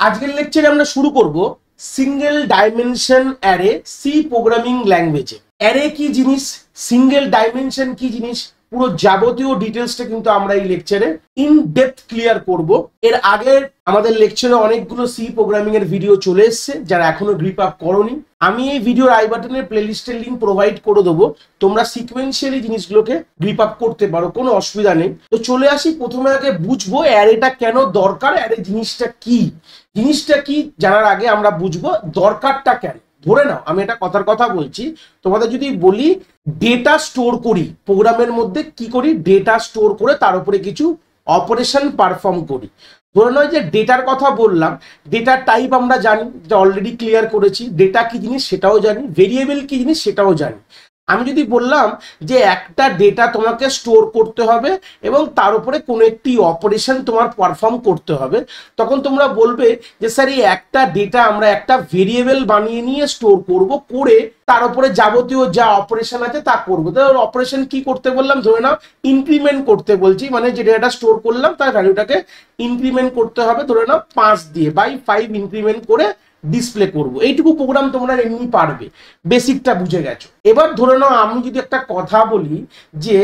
আজকের লেকচারে আমরা শুরু করব single dimension array C programming ল্যাঙ্গুয়েজে। অ্যারে কি জিনিস, সিঙ্গেল ডাইমেনশন কি জিনিস, পুরো যাবতীয় ডিটেলসটা কিন্তু আমরা এই লেকচারে ইন ডেপথ ক্লিয়ার করব। এর আগে আমাদের লেকচারে অনেকগুলো সি প্রোগ্রামিং এর ভিডিও চলে এসেছে, যারা এখনো গ্রিপ আপ করোনি আমি এই ভিডিওর আই বাটনের প্লেলিস্টের লিংক প্রোভাইড করে দেবো, তোমরা সিকোয়েন্সিয়ালি জিনিসগুলোকে গ্রিপ আপ করতে পারো, কোনো অসুবিধা নেই। তো চলে আসি, প্রথমে আগে বুঝবো অ্যারেটা কেন দরকার, অ্যারে জিনিসটা কি। জিনিসটা কি জানার আগে আমরা বুঝবো দরকারটা কেন। ধরে নাও আমি এটা কথার কথা বলছি, তোমাদের যদি বলি ডেটা স্টোর করি, প্রোগ্রামের মধ্যে কি করি, ডেটা স্টোর করে তার উপরে কিছু অপারেশন পারফর্ম করি। ধরে নয় যে ডেটার কথা বললাম, ডেটার টাইপ আমরা জানি, যেটা অলরেডি ক্লিয়ার করেছি। ডেটা কি জিনিস সেটাও জানি, ভেরিয়েবল কি জিনিস সেটাও জানি। আমি যদি বললাম যে একটা ডেটা তোমাকে স্টোর করতে হবে এবং তার উপরে কোনো একটি অপারেশন তোমার পারফর্ম করতে হবে, তখন তোমরা বলবে যে স্যার এই একটা ডেটা আমরা একটা ভেরিয়েবল বানিয়ে নিয়ে স্টোর করব, করে তার উপরে যাবতীয় যা অপারেশন আছে তা করবো। তাহলে অপারেশন কি করতে বললাম, ধরে নাও ইনক্রিমেন্ট করতে বলছি, মানে যে ডেটা স্টোর করলাম তার ভ্যালুটাকে ইনক্রিমেন্ট করতে হবে, ধরে নাও 5 দিয়ে বাই 5 ইনক্রিমেন্ট করে ডিসপ্লে করব। এইটুকু প্রোগ্রাম তোমরা এমনি পারবে, বেসিকটা বুঝে গেছো। এবার ধরে নাও আমি যদি একটা কথা বলি যে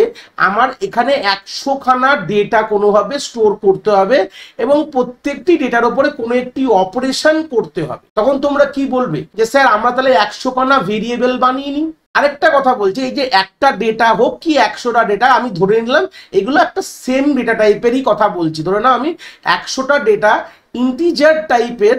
আমার এখানে 100 খানা ডেটা কোনোভাবে স্টোর করতে হবে এবং প্রত্যেকটি ডেটার উপরে কোনো একটি অপারেশন করতে হবে, তখন তোমরা কি বলবে যে স্যার আমরা তাহলে 100 খানা ভেরিয়েবল বানিয়ে নিই। আরেকটা কথা বলছি, এই যে একটা ডেটা হোক কি 100টা ডেটা, আমি ধরে নিলাম এগুলো একটা সেম ডেটা টাইপেরই কথা বলছি। ধরে নাও আমি 100টা ডেটা ইন্টিজার টাইপের,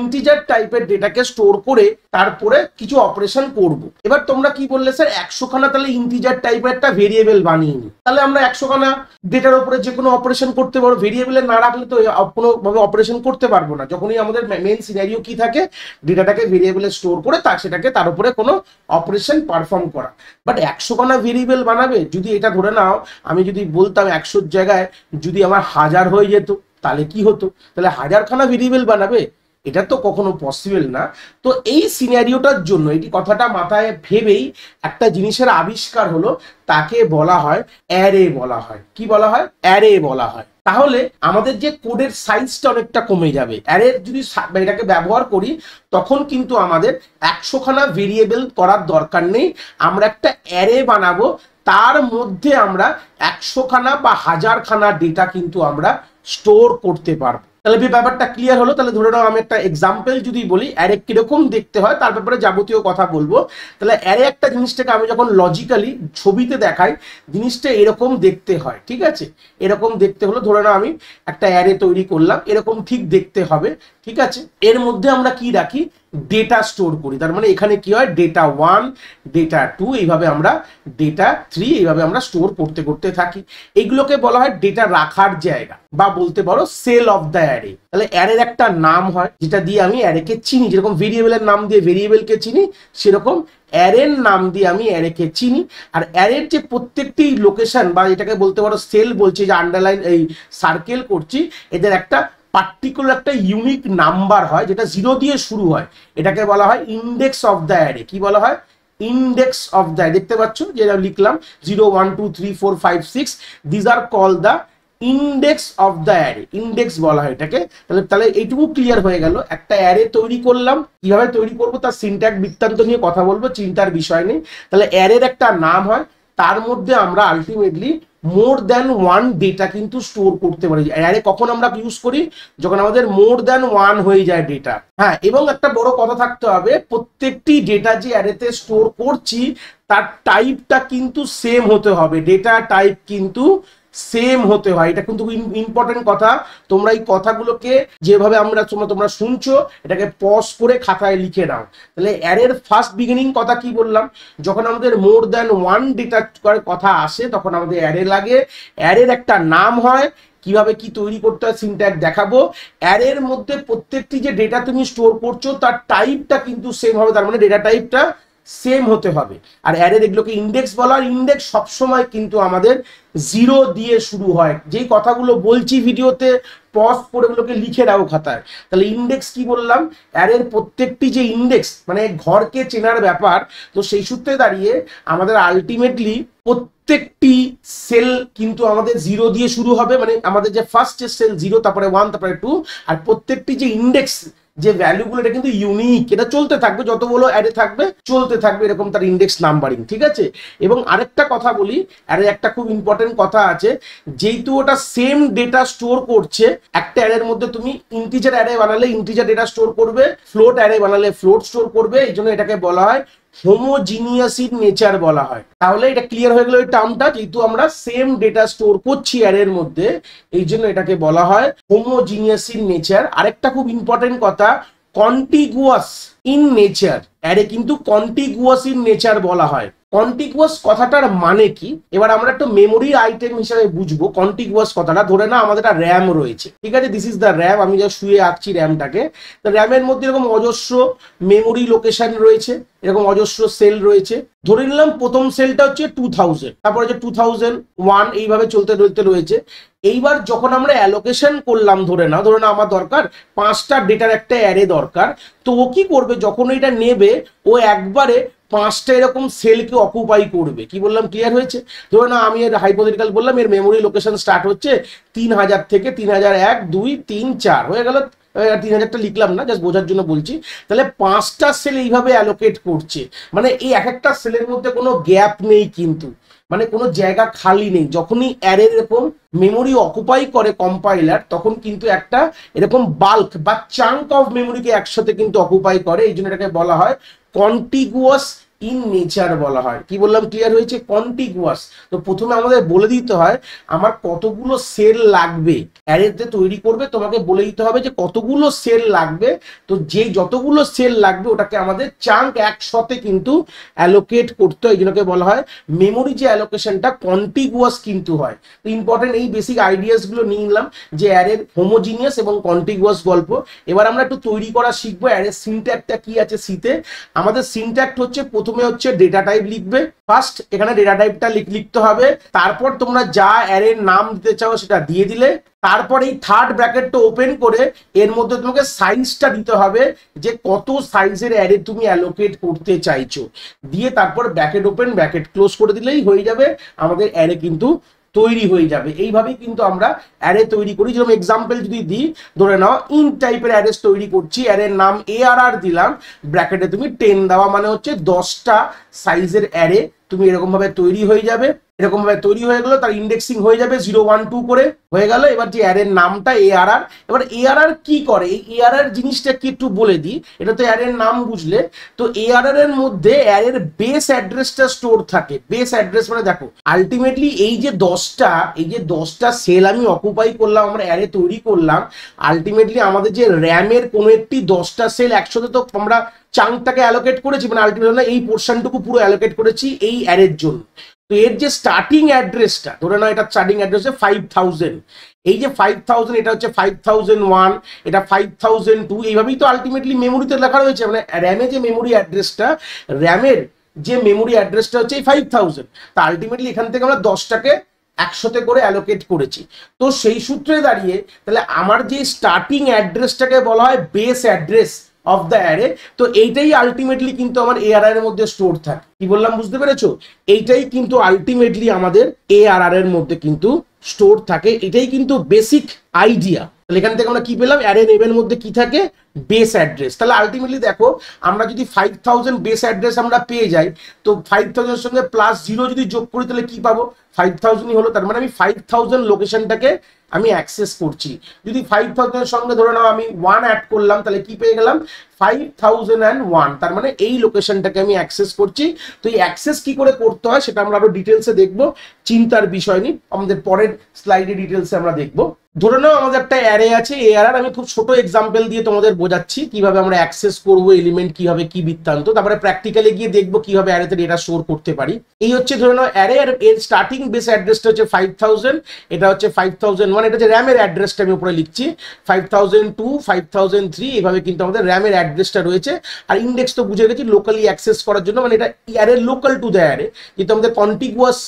ইন্টিজার টাইপের ডেটাকে স্টোর করে তারপরে কিছু অপারেশন করব। এবার তোমরা কি বললে স্যার 100 খানা তাহলে ইন্টিজার টাইপের একটা ভেরিয়েবল বানিয়ে নি, তাহলে আমরা 100 খানা ডেটার উপরে যে কোনো অপারেশন করতে পারবো। ভেরিয়েবলে না রাখলে তো কোনোভাবে অপারেশন করতে পারবো না। যখনই আমাদের মেইন সিনারিও কি থাকে, ডেটাটাকে ভেরিয়েবলে স্টোর করে সেটাকে তার উপরে কোনো অপারেশন পারফর্ম করা। বাট 100 খানা ভেরিয়েবল বানাবে, যদি এটা ধরে নাও আমি যদি বলতাম 100 জায়গায় যদি আমার 1000 হয়ে যেত, তাহলে কি হতো? তাহলে 1000 খানা ভেরিয়েবল বানাবে, এটা তো কখনো পসিবল না। তো এই সিনারিওটার জন্য এটি কথাটা মাথায় ভেবেই একটা জিনিসের আবিষ্কার হলো, তাকে বলা হয় অ্যারে বলা হয়। কি বলা হয়? অ্যারে বলা হয়। তাহলে আমাদের যে কোডের সাইজটা অনেকটা কমে যাবে। অ্যারের যদি এটাকে ব্যবহার করি তখন কিন্তু আমাদের 100 খানা ভেরিয়েবল করার দরকার নেই, আমরা একটা অ্যারে বানাবো, তার মধ্যে আমরা 100 খানা বা 1000 খানা ডেটা কিন্তু আমরা স্টোর করতে পারবো। তাহলে ব্যাপারটা ক্লিয়ার হলো। তাহলে ধরে নাও আমি একটা এক্সাম্পল যদি বলি অ্যারে কিরকম দেখতে হয় তার ব্যাপারে যাবতীয় কথা বলবো। তাহলে অ্যারে একটা জিনিসটাকে আমি যখন লজিক্যালি ছবিতে দেখাই, জিনিসটা এরকম দেখতে হয়, ঠিক আছে? এরকম দেখতে হলো, ধরে নাও আমি একটা অ্যারে তৈরি করলাম, এরকম ঠিক দেখতে হবে, ঠিক আছে? এর মধ্যে আমরা কি রাখি, ডেটা স্টোর করি। তার মানে এখানে কি হয়, ডেটা 1, ডেটা 2, এইভাবে আমরা ডেটা 3 এইভাবে আমরা স্টোর করতে করতে থাকি। এইগুলোকে বলা হয় ডেটা রাখার জায়গা, বা বলতে পারো সেল অফ দ্য অ্যারে। তাহলে অ্যারের একটা নাম হয় যেটা দিয়ে আমি অ্যারেকে চিনি, যেরকম ভেরিয়েবলের নাম দিয়ে ভেরিয়েবলকে চিনি, সেরকম অ্যারের নাম দিয়ে আমি অ্যারেকে চিনি। আর অ্যারের যে প্রত্যেকটি লোকেশন, বা এটাকে বলতে পারো সেল বলছি, যে আন্ডারলাইন এই সার্কেল করছি, এদের একটা পার্টিকুলার একটা ইউনিক নাম্বার হয় যেটা 0 দিয়ে শুরু হয়, এটাকে বলা হয় ইন্ডেক্স অফ দ্য অ্যারে। কি বলা হয়? Index of the. দেখতে পাচ্ছ যেটা লিখলাম 0 1 2 3 4 5 6, this are call the index of the array. Index বলা হয় এটাকে। তাহলে এইটুকু ক্লিয়ার হয়ে গেল। একটা অ্যারে তৈরি করলাম, কিভাবে তৈরি করবো তার সিনট্যাক্স বৃত্তান্ত নিয়ে কথা বলবো, চিন্তার বিষয় নেই। তাহলে অ্যারের একটা নাম হয়, তার মধ্যে আমরা আলটিমেটলি মোর দ্যান 1 ডেটা কিন্তু স্টোর করতে পারি। অ্যারে কখন আমরা ইউজ করি, যখন আমাদের মোর দ্যান 1 হয়ে যায় ডেটা। হ্যাঁ, এবং একটা বড় কথা থাকতে হবে, প্রত্যেকটি ডেটা যে অ্যারেতে স্টোর করছি তার টাইপটা কিন্তু সেম হতে হবে। ডেটা টাইপ কিন্তু সেম হতে হয়, এটা কিন্তু ইম্পর্টেন্ট কথা। তোমরা এই কথাগুলোকে যেভাবে তোমরা শুনছো, এটাকে পজ করে খাতায় লিখে নাও। তাহলে অ্যারের ফার্স্ট বিগিনিং কথা কি বললাম, যখন আমাদের মোর দ্যান 1 ডেটা কথা আসে তখন আমাদের অ্যারে লাগে। অ্যারের একটা নাম হয়, কিভাবে কি তৈরি করতে হয় সিনট্যাক্স দেখাবো। অ্যারের মধ্যে প্রত্যেকটি যে ডেটা তুমি স্টোর করছো তার টাইপটা কিন্তু সেম হবে, তার মানে ডেটা টাইপটা সেম হতে হবে। আর অ্যারের এগুলোকে ইন্ডেক্স বলা হয়। ইন্ডেক্স সবসময় কিন্তু আমাদের 0 দিয়ে শুরু হয়। যেই কথাগুলো বলছি ভিডিওতে পজ করে ওগুলোকে লিখে রাখো খাতায়। তাহলে ইন্ডেক্স কি বললাম, অ্যারের প্রত্যেকটি যে ইন্ডেক্স মানে ঘরকে চেনার ব্যাপার, তো সেই সূত্রে দাঁড়িয়ে আমাদের আলটিমেটলি প্রত্যেকটি সেল কিন্তু আমাদের 0 দিয়ে শুরু হবে, মানে আমাদের যে ফার্স্ট সেল 0, তারপরে 1, তারপরে 2, আর প্রত্যেকটি যে ইন্ডেক্স যে ভ্যালুগুলো এটা কিন্তু ইউনিক, এটা চলতে থাকবে, যতগুলো অ্যারে থাকবে চলতে থাকবে এরকম তার ইন্ডেক্স নাম্বারিং, ঠিক আছে। এবং আরেকটা কথা বলি, অ্যারে একটা খুব ইম্পর্টেন্ট কথা আছে, যেহেতু ওটা সেম ডেটা স্টোর করছে, একটা অ্যারের মধ্যে তুমি ইন্টিজার অ্যারে বানালে ইন্টিজার ডেটা স্টোর করবে, ফ্লোট অ্যারে বানালে ফ্লোট স্টোর করবে, এই জন্য এটাকে বলা হয় হোমোজিনিয়াস ইন নেচার বলা হয়। তাহলে এটা ক্লিয়ার হয়ে গেল এই টার্মটা, যেহেতু আমরা সেম ডেটা স্টোর করছি অ্যারের মধ্যে, এই জন্য এটাকে বলা হয় হোমোজিনিয়াস ইন নেচার। আরেকটা খুব ইম্পর্টেন্ট কথা, কন্টিগুয়াস ইন নেচার, অ্যারে কিন্তু কন্টিগুয়াস ইন নেচার বলা হয়। কন্টিগুয়াস কথাটার মানে কি, এবার আমরা একটু মেমোরির আইটেম হিসেবে বুঝবো কন্টিগুয়াস কথাটা। ধরে না আমাদের একটা র্যাম রয়েছে, ঠিক আছে, দিস ইজ দ্য র্যাম, আমি যা শুয়ে আঁকছি র্যামটাকে, তো র্যামের মধ্যে এরকম অজস্র মেমোরি লোকেশন রয়েছে, এরকম অজস্র সেল রয়েছে। ধরে নিলাম প্রথম সেলটা হচ্ছে 2000, তারপরে হচ্ছে 2001, এইভাবে চলতে রয়েছে। এইবার যখন আমরা অ্যালোকেশন করলাম, ধরে না আমার দরকার 5টা ডেটার একটা অ্যারে দরকার, তো ও কি করবে, যখন এটা নেবে ও একবারে 5টা এরকম সেলকে অকুপাই করবে। কি বললাম, ক্লিয়ার হয়েছে? ধরো না আমি এর হাইপোথেটিক্যাল বললাম, এর মেমোরি লোকেশন স্টার্ট হচ্ছে 3000 থেকে, 3001, 2, 3, 4 হয়ে গেল, 3000টা লিখলাম না, জাস্ট বোঝার জন্য বলছি। তাহলে 5টা সেল এইভাবে অ্যালোকেট করছে, মানে এই এক একটা সেলের মধ্যে কোনো গ্যাপ নেই, কিন্তু মানে কোনো জায়গা খালি নেই। যখনই অ্যারে এরকম মেমোরি অকুপাই করে কম্পাইলার, তখন কিন্তু একটা এরকম বাল্ক বা চাঙ্ক অফ মেমোরিকে একসাথে কিন্তু অকুপাই করে, এই জন্য এটাকে বলা হয় কন্টিগুয়াস ইন নেচার বলা হয়। কি বললাম, ক্লিয়ার হয়েছে? কন্টিগুয়াস। তো প্রথমে আমাদের বলে দিতে হয় আমার কতগুলো সেল লাগবে, অ্যারেতে তৈরি করবে তোমাকে বলে দিতে হবে যে কতগুলো সেল লাগবে। তো যে যতগুলো সেল লাগবে ওটাকে আমাদের চাঙ্ক একসাথে কিন্তু অ্যালোকেট করতে হয়, এই জন্যকে বলা হয় মেমোরি যে অ্যালোকেশনটা কন্টিগুয়াস কিন্তু হয়। তো ইম্পর্টেন্ট এই বেসিক আইডিয়াস গুলো নিয়ে নিলাম যে অ্যারের হোমোজিনিয়াস এবং কন্টিগুয়াস গল্প। এবার আমরা একটু তৈরি করা শিখবো। অ্যারের সিনট্যাক্টটা কি আছে সিতে, আমাদের সিনট্যাক্ট হচ্ছে প্রথমে হচ্ছে ডেটা টাইপ লিখবে, ফার্স্ট এখানে ডেটা টাইপটা লিখতে হবে, তারপর তোমরা যা অ্যারের নাম দিতে চাও সেটা দিয়ে দিলে, তারপর এই থার্ড ব্র্যাকেটটা ওপেন করে এর মধ্যে তোমাকে সাইজটা দিতে হবে যে কত সাইজের অ্যারে তুমি অ্যালোকেট করতে চাইছো, দিয়ে তারপর ব্র্যাকেট ওপেন ব্র্যাকেট ক্লোজ করে দিলেই হয়ে যাবে, আমাদের অ্যারে কিন্তু তৈরি হয়ে যাবে। এইভাবেই কিন্তু আমরা অ্যারে তৈরি করি। যেরকম এক্সাম্পল যদি দিই, ধরে নাও ইন্ট টাইপের অ্যারেস তৈরি করছি, অ্যারের নাম ARR দিলাম, ব্র্যাকেটে তুমি 10 দেওয়া, মানে হচ্ছে 10টা সাইজের অ্যারে তুমি এরকম ভাবে তৈরি হয়ে যাবে। এরকম ভাবে তৈরি হয়ে গেল, তার ইন্ডেক্সিং হয়ে যাবে 0, 1, 2 করে হয়ে গেল। এবার যে অ্যারের নামটা ARR, এবার ARR কি করে, এই ARR জিনিসটা কি একটু বলে দিই, এটা তো অ্যারের নাম বুঝলে। তো ARR এর মধ্যে অ্যারের বেস অ্যাড্রেসটা স্টোর থাকে। বেস অ্যাড্রেস মানে দেখো আলটিমেটলি এই যে 10টা সেল আমি অকুপাই করলাম, আমরা অ্যারে তৈরি করলাম, আলটিমেটলি আমাদের যে র্যামের কোনো একটি 10টা সেল একসাথে তো আমরা চাঙ্কটাকে অ্যালোকেট করেছি, মানে আলটিমেটলি এই পোর্শনটুকু পুরো অ্যালোকেট করেছি এই অ্যারের জন্য। তো এর যে স্টার্টিং অ্যাড্রেসটা, ধরে নাও এটা স্টার্টিং অ্যাড্রেস 5000, এই যে 5000 এটা হচ্ছে 5001, এটা 5002, এইভাবেই তো আলটিমেটলি মেমোরিতে লেখা রয়েছে। মানে র্যামে যে মেমোরি অ্যাড্রেসটা, র্যামের যে মেমোরি অ্যাড্রেসটা হচ্ছে এই 5000, তা আলটিমেটলি এখান থেকে আমরা 10টাকে একসাথে করে অ্যালোকেট করেছি। তো সেই সূত্রে দাঁড়িয়ে তাহলে আমার যে স্টার্টিং অ্যাড্রেসটাকে বলা হয় base address of the array. তো এইটাই আলটিমেটলি কিন্তু আমার ARR এর মধ্যে স্টোর থাকে। কি বললাম বুঝতে পেরেছো? এইটাই কিন্তু আলটিমেটলি আমাদের ARR এর মধ্যে কিন্তু স্টোর থাকে। এটাই কিন্তু বেসিক আইডিয়া। তাহলে এখান থেকে আমরা কি পেলাম, অ্যারে নেমের মধ্যে কি থাকে, বেস অ্যাড্রেস। তাহলে আলটিমেটলি দেখো আমরা যদি 5000 বেস অ্যাড্রেস আমরা পেয়ে যাই, তো 5000 এর সঙ্গে +0 যদি যোগ করি তাহলে কি পাবো, 5000ই হলো। তার মানে আমি 5000 লোকেশনটাকে আমি অ্যাক্সেস করছি। যদি 5000 এর সঙ্গে ধরে নাও আমি 1 অ্যাড করলাম, তাহলে কি পেয়ে গেলাম, 5001, তার মানে এই লোকেশনটাকে আমি অ্যাক্সেস করছি। তো এই অ্যাক্সেস কি করে করতে হয় সেটা আমরা আরো ডিটেলসে দেখবো, চিন্তার বিষয় নেই, আমাদের পরের স্লাইডে ডিটেলসে আমরা দেখবো। ধরে নাও আমাদের একটা অ্যারে আছে ARR, আমি খুব ছোট এক্সাম্পল দিয়ে তোমাদের বোঝাচ্ছি কিভাবে আমরা অ্যাক্সেস করবো এলিমেন্ট, কিভাবে কি বৃত্তান্ত, তারপরে প্র্যাকটিক্যালি গিয়ে দেখবো কিভাবে অ্যারেতে ডেটা স্টোর করতে পারি। এই হচ্ছে ধরে নাও অ্যারে, আর এর স্টার্টিং বেস অ্যাড্রেসটা হচ্ছে 5000, এটা হচ্ছে 5001, এটা হচ্ছে র্যামের অ্যাড্রেসটা আমি উপরে লিখছি, 5002, 5003, এইভাবে কিন্তু আমাদের র্যামের অ্যাড্রেসটা রয়েছে। আর ইন্ডেক্স তো বুঝে গেছি লোকালি অ্যাক্সেস করার জন্য, মানে এটা array local to the array. কিন্তু আমাদের কন্টিগুয়াস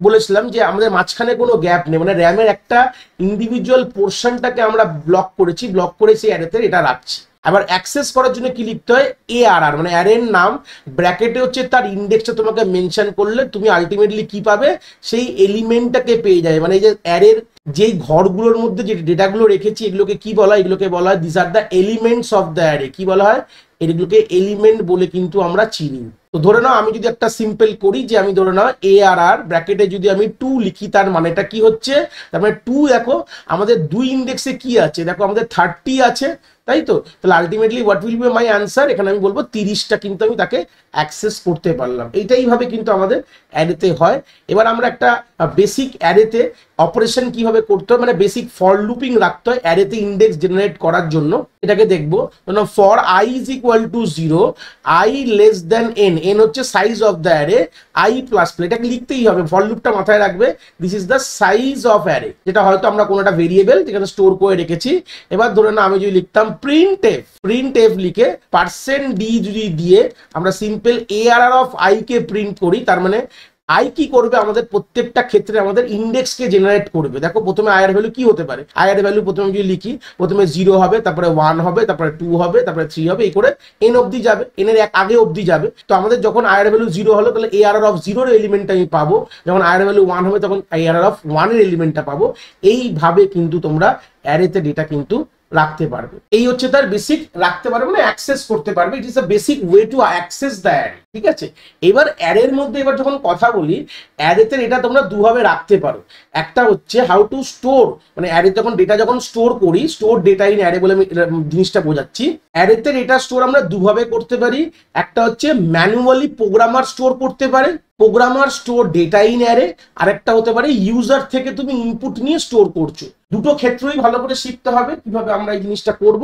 বলেছিলাম যে আমাদের মাঝখানে কোনো গ্যাপ নেই, মানে র্যামের একটা ইন্ডিভিজুয়াল ইন্ডিভিজুয়াল পোর্শনটাকে আমরা ব্লক করেছি, ব্লক করে সেই অ্যারেতে এটা রাখছি। আবার অ্যাক্সেস করার জন্য কি লিখতে হয়, ARR মানে অ্যারের নাম, ব্র্যাকেটে হচ্ছে তার ইন্ডেক্সটা তোমাকে মেনশন করলে তুমি আলটিমেটলি কি পাবে, সেই এলিমেন্টটাকে পেয়ে যাবে। মানে এই যে অ্যারের যেই ঘরগুলোর মধ্যে যে ডেটাগুলো রেখেছি এগুলোকে কি বলা হয়, এগুলোকে বলা হয় this are the elements of the array. কি বলা হয়, এগুলোকে এলিমেন্ট বলে কিন্তু আমরা চিনি। তো ধরে নাও আমি যদি একটা সিম্পল করি যে আমি ধরে নাও ARR ব্র্যাকেটে যদি আমি 2 লিখি, তার মানেটা কি হচ্ছে, তার মানে 2 দেখো আমাদের 2 ইন্ডেক্সে কি আছে, দেখো আমাদের 30 আছে, তাই তো। তাহলে ultimately what will be my answer, এখানে আমি বলবো 30টা কিন্তু আমি তাকে অ্যাক্সেস করতে পারলাম। এইটাইভাবে কিন্তু আমাদের অ্যারেতে হয়। এবার আমরা একটা বেসিক অ্যারেতে অপারেশন কিভাবে করতে হয়, মানে বেসিক ফর লুপিং রাখতে হয় অ্যারেতে ইন্ডেক্স জেনারেট করার জন্য, এটাকে দেখবো। For i is equal to 0, i less than n, n হচ্ছে size of the array, i plus plus, এটাকে লিখতেই হবে, ফর লুপটা মাথায় রাখবে। This is the size of array, যেটা হয়তো আমরা কোনো একটা ভেরিয়েবল যেখানে স্টোর করে রেখেছি। এবার ধরে না আমি যদি লিখতাম প্রিন্ট এফ লিখে %d যদি দিয়ে আমরা simple ARR of i K print করি, তার মানে i কি করবে, আমাদের প্রত্যেকটা ক্ষেত্রে আমাদের ইন্ডেক্সকে জেনারেট করবে। দেখো প্রথমে i এর ভ্যালু কি হতে পারে, i এর ভ্যালু প্রথমে যদি লিখি, প্রথমে 0 হবে, তারপরে 1 হবে, তারপরে 2 হবে, তারপরে 3 হবে, এই করে n অবধি যাবে, n এর আগে অবধি যাবে। তো আমাদের যখন i এর ভ্যালু 0 হলো, তাহলে ARR অফ 0 এর এলিমেন্টটা আমি পাবো, যখন i এর ভ্যালু 1 হবে তখন ARR অফ 1 এর এলিমেন্টটা পাবো। এইভাবে কিন্তু তোমরা অ্যারেতে ডেটা কিন্তু রাখতে পারবে। এই হচ্ছে তার বেসিক, রাখতে পারবে মানে অ্যাক্সেস করতে পারবে। It is a basic way to access the array, ঠিক আছে। এবার অ্যারের মধ্যে এবার যখন কথা বলি, অ্যারেতে এটা তোমরা দুভাবে রাখতে পারো। একটা হচ্ছে হাউ টু স্টোর, মানে অ্যারে যখন ডেটা যখন স্টোর করি, স্টোর ডেটা ইন অ্যারে বলে আমি জিনিসটা বোঝাচ্ছি। অ্যারেতে ডেটা স্টোর আমরা দুভাবে করতে পারি। একটা হচ্ছে ম্যানুয়ালি প্রোগ্রামার স্টোর করতে পারে, programmer store data in array, আর একটা হতে পারে ইউজার থেকে তুমি ইনপুট নিয়ে স্টোর করছো। দুটো ক্ষেত্রেই ভালো করে শিখতে হবে কিভাবে আমরা এই জিনিসটা করব।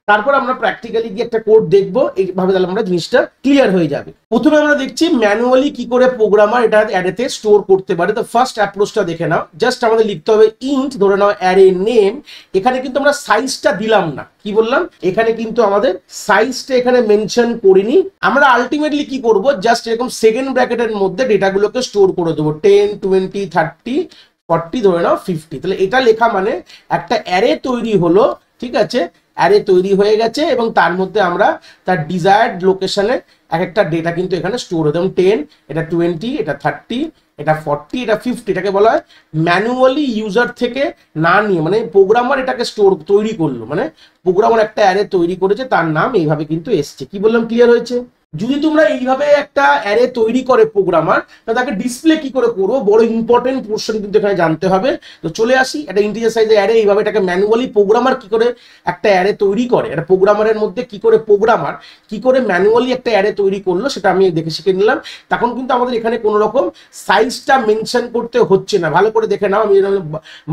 তারপর আমরা প্র্যাকটিক্যালি গিয়ে একটা কোড দেখবো, এইভাবে তাহলে আমরা জিনিসটা ক্লিয়ার হয়ে যাবে। প্রথমে আমরা দেখছি ম্যানুয়ালি কি করে প্রোগ্রামার এটা অ্যারেতে স্টোর করতে পারে। তো ফার্স্ট অ্যাপ্রোচটা দেখে নাও। জাস্ট আমাদের লিখতে হবে ইন্ট, ধরে নাও অ্যারে নেম। এখানে কিন্তু আমরা সাইজটা দিলাম না, কি বললাম, এখানে কিন্তু আমাদের সাইজটা এখানে মেনশন করিনি। আমরা আলটিমেটলি কি করব, জাস্ট এরকম সেকেন্ড ব্র্যাকেটের মধ্যে ডেটাগুলোকে স্টোর করে দেবো, 10, 20, 30, 40, ধরে নাও 50। তাহলে এটা লেখা মানে একটা অ্যারে তৈরি হলো, ঠিক আছে, অ্যারে তৈরি হয়ে গেছে, এবং তার মধ্যে আমরা তার ডিজায়ার্ড লোকেশনে এক একটা ডেটা কিন্তু এখানে স্টোর হতো। 10, এটা 20, এটা 30, এটা 40, এটা 50। এটাকে বলা হয় ম্যানুয়ালি ইউজার থেকে না নিয়ে, মানে প্রোগ্রামার এটাকে স্টোর তৈরি করলো, মানে প্রোগ্রামার একটা অ্যারে তৈরি করেছে, তার নাম এইভাবে কিন্তু এসছে। কি বললাম, ক্লিয়ার হয়েছে? যদি তোমরা এইভাবে একটা অ্যারে তৈরি করে প্রোগ্রামার, তাকে ডিসপ্লে কি করে করবো, বড় ইম্পর্টেন্ট পোর্শন কিন্তু এখানে জানতে হবে। তো চলে আসি, একটা ইন্টিজার সাইজের অ্যারে এইভাবে এটাকে ম্যানুয়ালি প্রোগ্রামার কি করে একটা অ্যারে তৈরি করে, একটা প্রোগ্রামারের মধ্যে কি করে প্রোগ্রামার কি করে ম্যানুয়ালি একটা অ্যারে তৈরি করলো, সেটা আমি দেখে শিখে নিলাম। তখন কিন্তু আমাদের এখানে কোনো রকম সাইজটা মেনশন করতে হচ্ছে না। ভালো করে দেখে নাও, আমি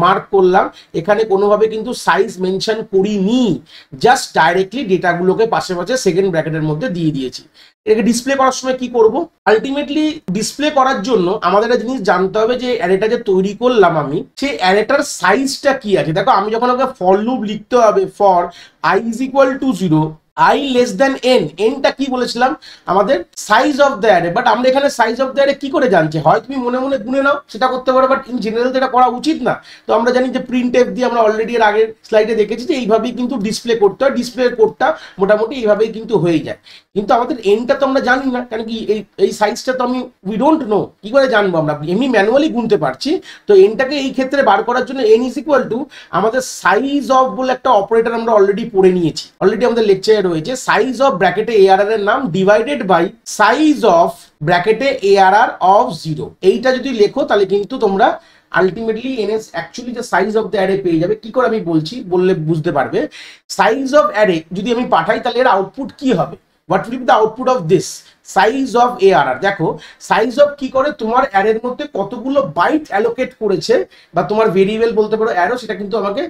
মার্ক করলাম, এখানে কোনোভাবে কিন্তু সাইজ মেনশন করিনি, জাস্ট ডাইরেক্টলি ডেটাগুলোকে পাশে পাশে সেকেন্ড ব্র্যাকেটের মধ্যে দিয়ে দিয়েছি। এটাকে ডিসপ্লে করার সময় কি করব, আলটিমেটলি ডিসপ্লে করার জন্য আমাদের একটা জিনিস জানতে হবে যে অ্যারেটা যে তৈরি করলাম আমি, সেই অ্যারেটার সাইজটা কি আছে। দেখো আমি যখন আমাকে ফর লুপ লিখতে হবে, for i is equal to 0, i less than n, nটা কি বলেছিলাম, আমাদের size of the array. But আমরা এখানে সাইজ অফ দ্য অ্যারে কি করে জানছি, হয় তুমি মনে মনে গুনে নাও, সেটা করতে পারো, বাট ইন জেনারেল এটা করা উচিত না। তো আমরা জানি যে প্রিন্ট এফ দিয়ে আমরা অলরেডি এর আগের স্লাইডে দেখেছি যে এইভাবেই কিন্তু ডিসপ্লে করতে হয়, ডিসপ্লে কোডটা মোটামুটি এইভাবেই কিন্তু হয়ে যায়। কিন্তু আমাদের এনটা তো আমরা জানি না, কারণ কি এই সাইজটা তো আমি উই ডোন্ট নো, কি করে জানবো, আমরা এমনি ম্যানুয়ালি গুনতে পারছি। তো এনটাকে এই ক্ষেত্রে বার করার জন্য n ইজ ইকুয়াল টু আমাদের সাইজ অফ বলে একটা অপারেটর আমরা অলরেডি পড়ে নিয়েছি, অলরেডি আমাদের লেকচারে রয়েছে। সাইজ অফ ব্র্যাকেটে ARR এর নাম ডিভাইডেড বাই সাইজ অফ ব্র্যাকেটে ARR অফ 0। এইটা যদি লেখো তাহলে কিন্তু তোমরা আলটিমেটলি এনএস অ্যাকচুয়ালি যে সাইজ অফ দ্য অ্যারে পেয়ে যাবে। কি করে আমি বলছি, বললে বুঝতে পারবে। সাইজ অফ অ্যারে যদি আমি পাঠাই, তাহলে এর আউটপুট কি হবে, what will be the output of this size of ARR। দেখো সাইজ অফ কি করে, তোমার অ্যারের মধ্যে কতগুলো বাইট অ্যালোকেট করেছে, বা তোমার ভেরিয়েবল বলতে পারো অ্যারো, সেটা কিন্তু আমাকে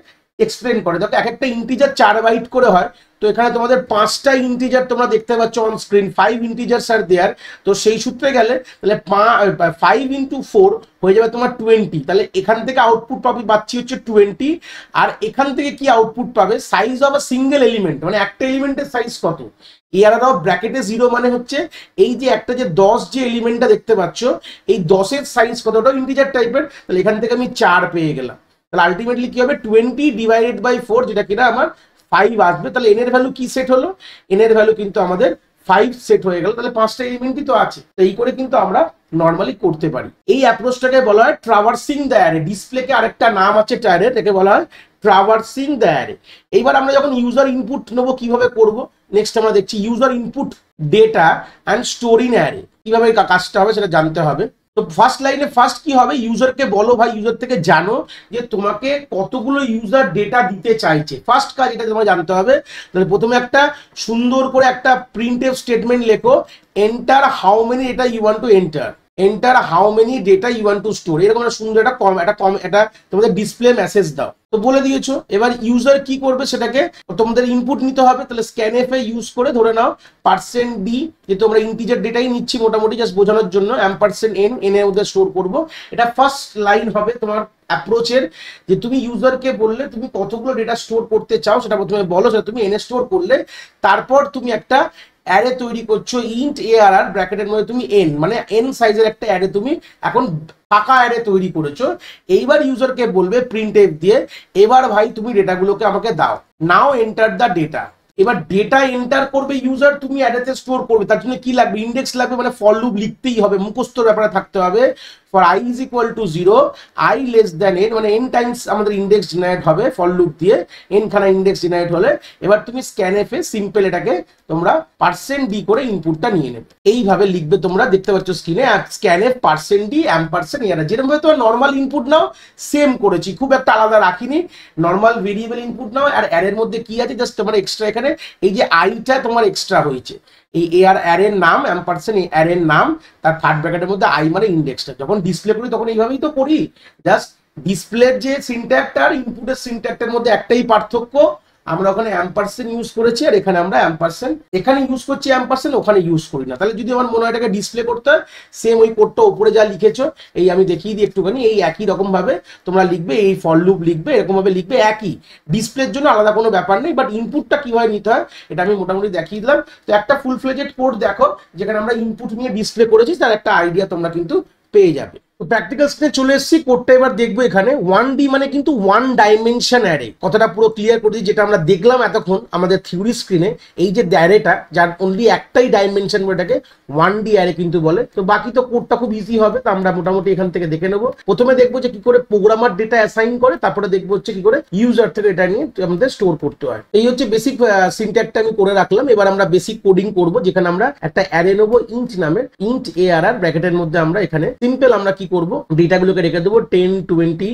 এক্সপ্লেন করে। দেখো এক একটা ইন্টিজার 4 বাইট করে হয়, তো এখানে তোমাদের 5টা ইন্টিজার তোমরা দেখতে পাচ্ছ অন স্ক্রিন, 5 ইন্টিজার্স আর দেয়ার। তো সেই সূত্রে গেলে তাহলে 5 × 4 হয়ে যাবে তোমার 20। তাহলে এখান থেকে আউটপুট পাচ্ছি হচ্ছে 20, আর এখান থেকে কি আউটপুট পাবে, size of a single element, মানে একটা এলিমেন্টের সাইজ কত। ARR অফ ব্র্যাকেটে 0 মানে হচ্ছে এই যে একটা যে 10 যে এলিমেন্টটা দেখতে পাচ্ছ, এই 10 এর সাইজ কত, ওটা ইন্টিজার টাইপের। তাহলে এখান থেকে আমি 4 পেয়ে গেলাম। তাহলে আলটিমেটলি কি হবে 20 ডিভাইডেড বাই 4, যেটা কিনা আমার 5 আসবে। তাহলে এন এর ভ্যালু কি সেট হলো? এন এর ভ্যালু কিন্তু আমাদের 5 সেট হয়ে গেল। তাহলে 5টা এলিমেন্টই তো আছে। তো এই করে কিন্তু আমরা নর্মালি করতে পারি। এই অ্যাপ্রোচটাকে বলা হয় ট্রাভার্সিং দ্য অ্যারে। ডিসপ্লেকে আরেকটা নাম আছে ট্যারে, এটাকে বলা হয় ট্রাভার্সিং দ্য অ্যারে। এইবার আমরা যখন ইউজার ইনপুট নেবো কিভাবে করব, নেক্সট আমরা দেখছি user input data and store in array, কিভাবে কাজটা হবে সেটা জানতে হবে। তো ফার্স্ট লাইনে ফার্স্ট কি হবে, ইউজারকে বলো ভাই, ইউজার থেকে জানো যে তোমাকে কতগুলো ইউজার ডেটা দিতে চাইছে। ফার্স্ট কাজ এটা তোমাকে জানতে হবে। তাহলে প্রথমে একটা সুন্দর করে একটা প্রিন্টএফ স্টেটমেন্ট লেখো, enter how many data you want to enter how many data you want to store, এরকম একটা সুন্দর একটা তোমাদের ডিসপ্লে মেসেজ দাও। তো বলে দিয়েছো। এবার ইউজার কি করবে সেটাকে তোমাদের ইনপুট নিতে হবে। তাহলে স্ক্যানএফ এ ইউজ করে ধরে নাও %d, যেহেতু আমরা ইন্টিজার ডেটাই নিচ্ছি মোটামুটি জাস্ট বোঝানোর জন্য, %n, n এর মধ্যে স্টোর করব। এটা ফার্স্ট লাইন হবে তোমার অ্যাপ্রোচের, যে তুমি ইউজারকে বললে তুমি কতগুলো ডেটা স্টোর করতে চাও সেটা প্রথমে বলো, সেটা তুমি এনে স্টোর করলে তারপর তুমি একটা অ্যারে তৈরি করছো ইন্ট ARR ব্র্যাকেটের মধ্যে তুমি n, মানে n সাইজের একটা অ্যারে তুমি এখন পাকা অ্যারে তৈরি করেছো। এইবার ইউজারকে বলবে প্রিন্টএফ দিয়ে, এবার ভাই তুমি ডেটাগুলোকে আমাকে দাও, নাও এন্টার দ্য ডেটা। এবার ডেটা এন্টার করবে ইউজার, তুমি অ্যারেতে স্টোর করবে। তার জন্য কি লাগবে, ইন্ডেক্স লাগবে, মানে ফর লুপ লিখতেই হবে, মুখস্থর ব্যাপারে থাকতে হবে। For i is equal to 0, i less than n, মানে n টাইমস আমাদের ইন্ডেক্স জেনারেট হবে ফর লুপ দিয়ে, n খানা ইন্ডেক্স জেনারেট হলে এবার তুমি স্ক্যানএফ এ সিম্পল এটাকে তোমরা %d করে ইনপুটটা নিয়ে নেবে। এইভাবে লিখবে, তোমরা দেখতে পাচ্ছ স্ক্রিনে, স্ক্যানএফ %d ARR, যেরকম ভাবে তোমার নর্মাল ইনপুট নাও সেম করেছি, খুব একটা আলাদা রাখিনি। নর্মাল ভেরিয়েবল ইনপুট নাও, আর অ্যারের মধ্যে কি আছে জাস্ট তোমার এক্সট্রা এখানে এই যে আইটা তোমার এক্সট্রা হয়েছে, এই অ্যারের নাম অ্যারের নাম, তার থার্ড ব্র্যাকেটের মধ্যে আই মানে ইন্ডেক্সটা। যখন ডিসপ্লে করি তখন এইভাবেই তো করি, জাস্ট ডিসপ্লের যে সিনট্যাক্সটা আর ইনপুটের সিনট্যাক্সের মধ্যে একটাই পার্থক্য, আমরা ওখানে % ইউজ করেছি আর এখানে আমরা এখানে ইউজ করছি ওখানে ইউজ করি না। তাহলে যদি আমার মনে হয় এটাকে ডিসপ্লে করতে হয়, সেম ওই কোডটা উপরে যা লিখেছো এই আমি দেখিয়ে দিই একটুখানি, এই একই রকম ভাবে তোমরা লিখবে, এই ফর লুপ লিখবে, এরকম ভাবে লিখবে, একই ডিসপ্লের জন্য আলাদা কোনো ব্যাপার নেই। বাট ইনপুটটা কিভাবে নিতে হয় এটা আমি মোটামুটি দেখিয়ে দিলাম। তো একটা ফুল ফ্লেজেড কোড দেখো যেখানে আমরা ইনপুট নিয়ে ডিসপ্লে করেছি, তার একটা আইডিয়া তোমরা কিন্তু পেয়ে যাবে। প্র্যাকটিক্যাল স্ক্রিনে চলে এসেছি, কোডটা এবার দেখবো। এখানে 1D মানে কিন্তু ওয়ান ডাইমেনশন অ্যারে, কথাটা পুরো ক্লিয়ার করে দিই। যেটা আমরা দেখলাম এতক্ষণ আমাদের থিওরি স্ক্রিনে, এই যে অ্যারেটা যার অনলি একটাই ডাইমেনশন, এটাকে 1D অ্যারে কিন্তু বলে। তো বাকি তো কোডটা খুব ইজি হবে, তো আমরা মোটামুটি এখান থেকে দেখে নেবো। প্রথমে দেখবো যে কি করে প্রোগ্রামার ডেটা অ্যাসাইন করে, তারপরে দেখবো হচ্ছে কি করে ইউজার থেকে এটা নিয়ে আমাদের স্টোর করতে হয়। এই হচ্ছে বেসিক সিনট্যাক্সটা আমি করে রাখলাম। এবার আমরা বেসিক কোডিং করব, যেখানে আমরা একটা অ্যারে নেবো ইন্ট নামের, ইন্ট ARR ব্র্যাকেটের মধ্যে আমরা এখানে সিম্পল আমরা কি করব, ডেটাগুলোকে রেখে দেবো 10, 20,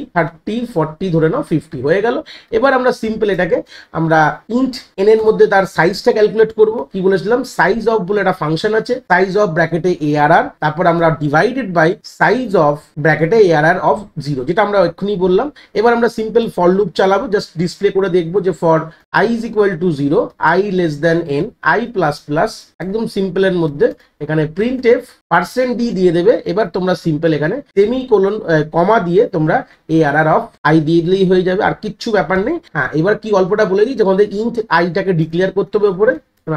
30, 40 ধরে নাও 50 হয়ে গেল। এবার আমরা সিম্পল এটাকে আমরা ইন্ট n এর মধ্যে তার সাইজটা ক্যালকুলেট করব। কি বলেছিলাম, সাইজ অফ বলে একটা ফাংশন আছে, সাইজ অফ ব্র্যাকেটে ARR, তারপর আমরা ডিভাইডেড বাই সাইজ অফ ব্র্যাকেটে ARR অফ 0, যেটা আমরা এক্ষুনি বললাম। এবার আমরা সিম্পল ফর লুপ চালাবো, জাস্ট ডিসপ্লে করে দেখবো যে for i is equal to 0, i less than n, i plus plus, একদম সিম্পলের মধ্যে এখানে প্রিন্টএফ %d দিয়ে দেবে। এবার তোমরা সিম্পল এখানে সেমিকোলন কমা দিয়ে তোমরা ARR অফ i দিয়ে দিলেই হয়ে যাবে, আর কিচ্ছু ব্যাপার নেই। হ্যাঁ, এবার কি গল্পটা বলে দিই, যখন ইন্ট আইটাকে ডিক্লেয়ার করতে হবে উপরে,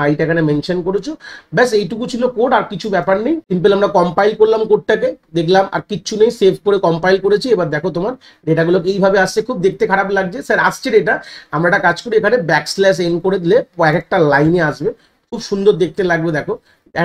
আইটা এখানে মেনশন করেছো, ব্যাস এইটুকু ছিল কোড, আর কিছু ব্যাপার নেই। সিম্পল আমরা কম্পাইল করলাম কোডটাকে, দেখলাম আর কিচ্ছু নেই, সেভ করে কম্পাইল করেছি। এবার দেখো তোমার ডেটাগুলো এইভাবে আসছে, খুব দেখতে খারাপ লাগছে স্যার আসছে ডেটা, আমরা একটা কাজ করি এখানে \n করে দিলে এক একটা লাইনে আসবে, খুব সুন্দর দেখতে লাগবে। দেখো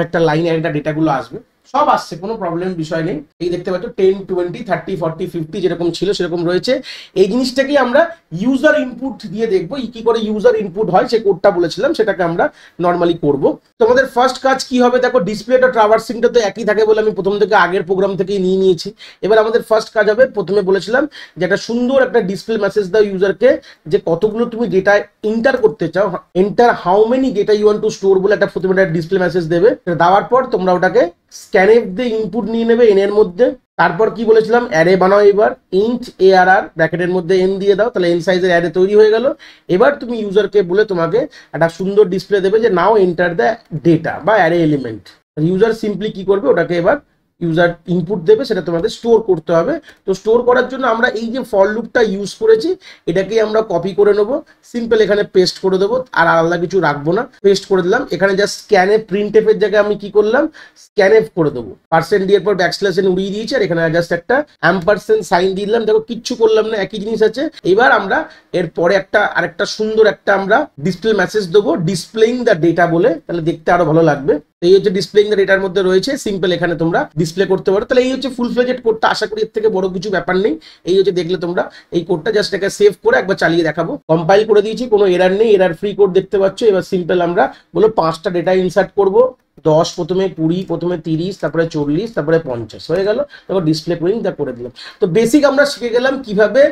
একটা লাইনে একটা ডেটাগুলো আসবে, সব আসছে, কোনো প্রবলেম বিষয় নেই। এই দেখতে পাচ্ছ 10, 20, 30, 40, 50 যেরকম ছিল সেরকম রয়েছে। এই জিনিসটাকে আমরা ইউজার ইনপুট দিয়ে দেখবো কি করে ইউজার ইনপুট হয়, সে কোডটা বলেছিলাম সেটাকে আমরা নর্মালি করব। তোমাদের ফার্স্ট কাজ কি হবে, দেখো ডিসপ্লেটা ট্রাভার্সিংটা তো একই থাকে বলে আমি প্রথম থেকে আগের প্রোগ্রাম থেকেই নিয়ে নিয়েছি। এবার আমাদের ফার্স্ট কাজ হবে, প্রথমে বলেছিলাম যে একটা সুন্দর একটা ডিসপ্লে মেসেজ দাও ইউজারকে, যে কতগুলো তুমি ডেটা এন্টার করতে চাও, enter how many data you want to store বলে একটা প্রথমে একটা ডিসপ্লে মেসেজ দেবে। দেওয়ার পর তোমরা ওটাকে স্ক্যানএফ দিয়ে ইনপুট নিয়ে নেবে n এর মধ্যে। তারপর কি বলেছিলাম, অ্যারে বানাও, এবার ইন্ট ARR ব্র্যাকেটের মধ্যে n দিয়ে দাও, তাহলে n সাইজের অ্যারে তৈরি হয়ে গেল। এবার তুমি ইউজারকে বলে তোমাকে একটা সুন্দর ডিসপ্লে দেবে যে নাও এন্টার দ্য ডেটা বা অ্যারে এলিমেন্ট। ইউজার সিম্পলি কি করবে, ওটাকে এবার ইউজার ইনপুট দেবে সেটা তোমাদের স্টোর করতে হবে। তো স্টোর করার জন্য আমরা এই যে ফর লুপটা ইউজ করেছি এটাকে আমরা কপি করে নেবো, সিম্পল এখানে পেস্ট করে দেবো, আর আলাদা কিছু রাখবো না, পেস্ট করে দিলাম। এখানে জাস্ট স্ক্যানে প্রিন্ট এফের জায়গায় আমি কি করলাম, স্ক্যানএফ করে দেবো, পার্সেন্ট দিয়ে পর ব্যাকস্ল্যাশ এন উড়িয়ে দিয়েছি, আর এখানে জাস্ট একটা অ্যাম্পারসেন্ট সাইন দিয়ে দিলাম। দেখো কিচ্ছু করলাম না, একই জিনিস আছে। এবার আমরা এরপরে আরেকটা সুন্দর একটা আমরা ডিসপ্লে মেসেজ দেবো, ডিসপ্লেইং দ্য ডেটা বলে, তাহলে দেখতে আরো ভালো লাগবে। এই হচ্ছে ডিসপ্লেইং দ্য ডেটার মধ্যে রয়েছে, সিম্পল এখানে তোমরা ডিসপ্লে করতে পারো। তাহলে এই হচ্ছে ফুল ফ্লেজেড কোডটা, আশা করি এর থেকে বড় কিছু ব্যাপার নেই। এই হচ্ছে দেখলে তোমরা এই কোডটা, জাস্ট এটাকে সেভ করে একবার চালিয়ে দেখাবো। কম্পাইল করে দিয়েছি, কোনো এরার নেই, এরার ফ্রি কোড দেখতে পাচ্ছ। এবার সিম্পল আমরা বলো 5টা ডেটা ইনসার্ট করবো, 10 প্রথমে, 20 প্রথমে, 30, তারপরে 40, তারপরে 50 হয়ে গেল। তারপর ডিসপ্লে কুইং তা করে দিলাম। তো বেসিক আমরা শিখে গেলাম কিভাবে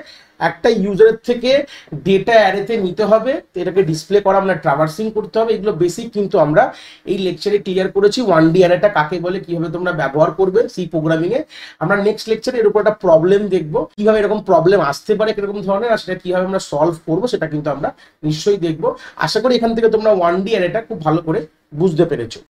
একটা ইউজারের থেকে ডেটা অ্যারেতে নিতে হবে, এটাকে ডিসপ্লে করা, আমরা ট্রাভার্সিং করতে হবে, এগুলো বেসিক কিন্তু আমরা এই লেকচারে ক্লিয়ার করেছি। 1D অ্যারেটা কাকে বলে, কিভাবে তোমরা ব্যবহার করবে সি প্রোগ্রামিং এ। আমরা নেক্সট লেকচারে এর উপর একটা প্রবলেম দেখবো, কিভাবে এরকম প্রবলেম আসতে পারে কিরকম ধরনের, আর সেটা কিভাবে আমরা সলভ করবো সেটা কিন্তু আমরা নিশ্চয়ই দেখবো। আশা করি এখান থেকে তোমরা 1D অ্যারেটা খুব ভালো করে বুঝতে পেরেছো।